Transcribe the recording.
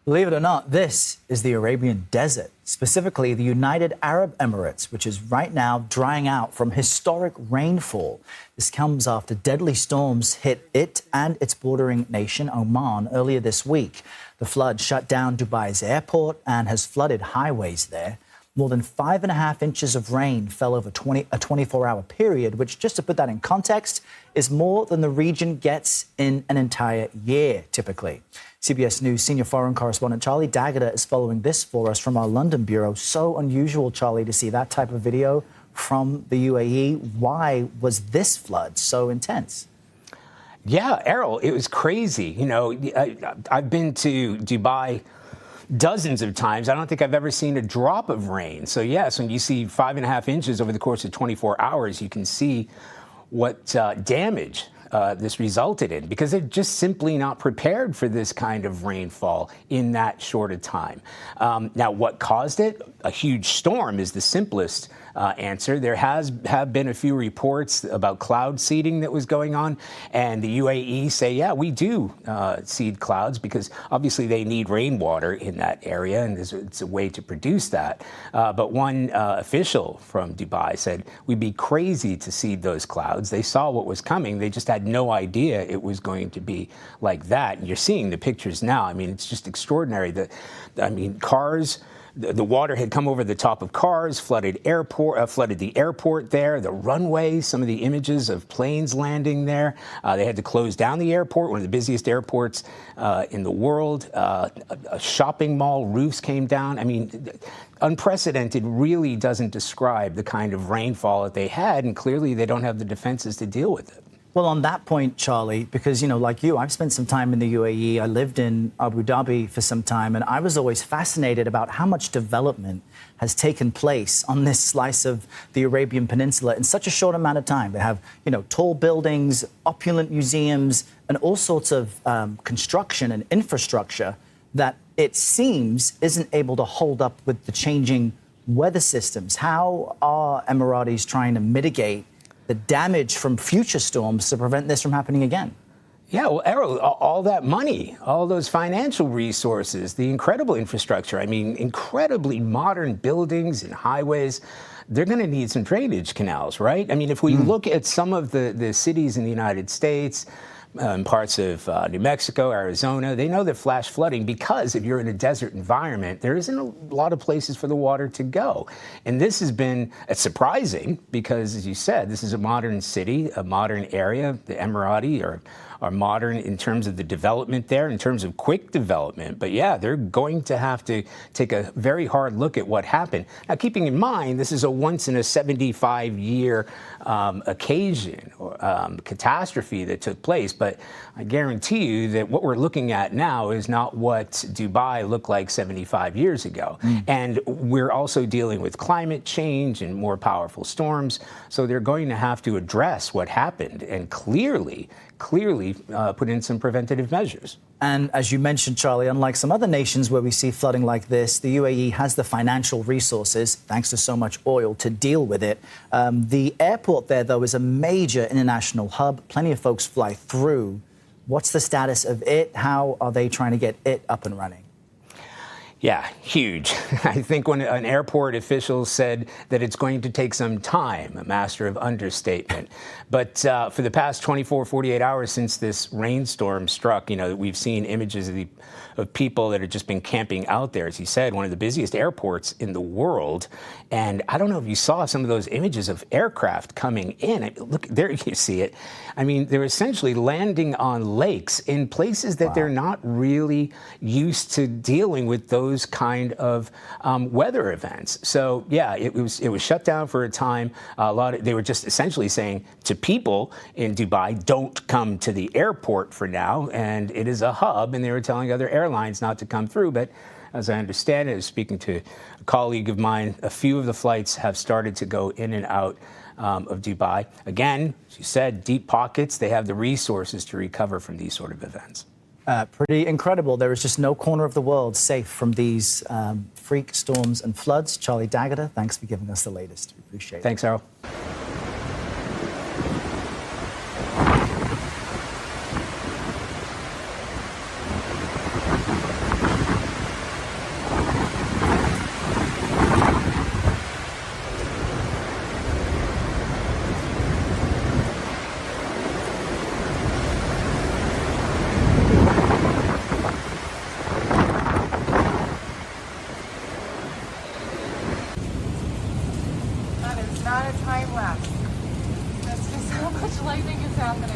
Believe it or not, this is the Arabian Desert, specifically the United Arab Emirates, which is right now drying out from historic rainfall. This comes after deadly storms hit it and its bordering nation, Oman, earlier this week. The flood shut down Dubai's airport and has flooded highways there. More than 5.5 inches of rain fell over a 24-hour period, which, just to put that in context, is more than the region gets in an entire year, typically. CBS News senior foreign correspondent Charlie D'Agata is following this for us from our London bureau. So unusual, Charlie, to see that type of video from the UAE. Why was this flood so intense? Yeah, Errol, it was crazy. You know, I've been to Dubai dozens of times. I don't think I've ever seen a drop of rain. So, yes, when you see 5.5 inches over the course of 24 hours, you can see what damage this resulted in, because they're just simply not prepared for this kind of rainfall in that short a time. Now, what caused it? A huge storm is the simplest answer. There have been a few reports about cloud seeding that was going on, and the UAE say, yeah, we do seed clouds because obviously they need rainwater in that area, and it's a way to produce that. But one official from Dubai said, we'd be crazy to seed those clouds. They saw what was coming. They just had no idea it was going to be like that. And you're seeing the pictures now. I mean, it's just extraordinary. Cars. The water had come over the top of cars, flooded the airport there, the runway, some of the images of planes landing there. They had to close down the airport, one of the busiest airports in the world. A shopping mall, roofs came down. I mean, unprecedented really doesn't describe the kind of rainfall that they had, and clearly they don't have the defenses to deal with it. Well, on that point, Charlie, because, you know, like you, I've spent some time in the UAE. I lived in Abu Dhabi for some time, and I was always fascinated about how much development has taken place on this slice of the Arabian Peninsula in such a short amount of time. They have, you know, tall buildings, opulent museums, and all sorts of construction and infrastructure that it seems isn't able to hold up with the changing weather systems. How are Emiratis trying to mitigate the damage from future storms to prevent this from happening again? Yeah, well, Errol, all that money, all those financial resources, the incredible infrastructure, I mean, incredibly modern buildings and highways, they're going to need some drainage canals, right? I mean, if we look at some of the cities in the United States, parts of New Mexico, Arizona, they know they're flash flooding because if you're in a desert environment, there isn't a lot of places for the water to go. And this has been surprising because, as you said, this is a modern city, a modern area. The Emirati are modern in terms of the development there, in terms of quick development. But yeah, they're going to have to take a very hard look at what happened. Now, keeping in mind, this is a once in a 75-year occasion or catastrophe that took place. But I guarantee you that what we're looking at now is not what Dubai looked like 75 years ago. And we're also dealing with climate change and more powerful storms. So they're going to have to address what happened and clearly put in some preventative measures. And as you mentioned, Charlie, unlike some other nations where we see flooding like this, the UAE has the financial resources, thanks to so much oil, to deal with it. The airport there, though, is a major international hub. Plenty of folks fly through. What's the status of it? How are they trying to get it up and running? Yeah, huge. I think when an airport official said that it's going to take some time, a master of understatement. But for the past 24, 48 hours since this rainstorm struck, you know, we've seen images of people that have just been camping out there. As he said, one of the busiest airports in the world. And I don't know if you saw some of those images of aircraft coming in. Look, there you see it. I mean, they're essentially landing on lakes in places that they're not really used to dealing with those kind of weather events. So, yeah, it was shut down for a time. They were just essentially saying to people in Dubai, don't come to the airport for now. And it is a hub, and they were telling other airlines not to come through. But as I understand it, speaking to a colleague of mine, a few of the flights have started to go in and out of Dubai. Again, as you said, deep pockets. They have the resources to recover from these sort of events. Pretty incredible. There is just no corner of the world safe from these freak storms and floods. Charlie D'Agata, thanks for giving us the latest. We appreciate it. Thanks, Errol. Not a time lapse. That's just how much lightning is happening.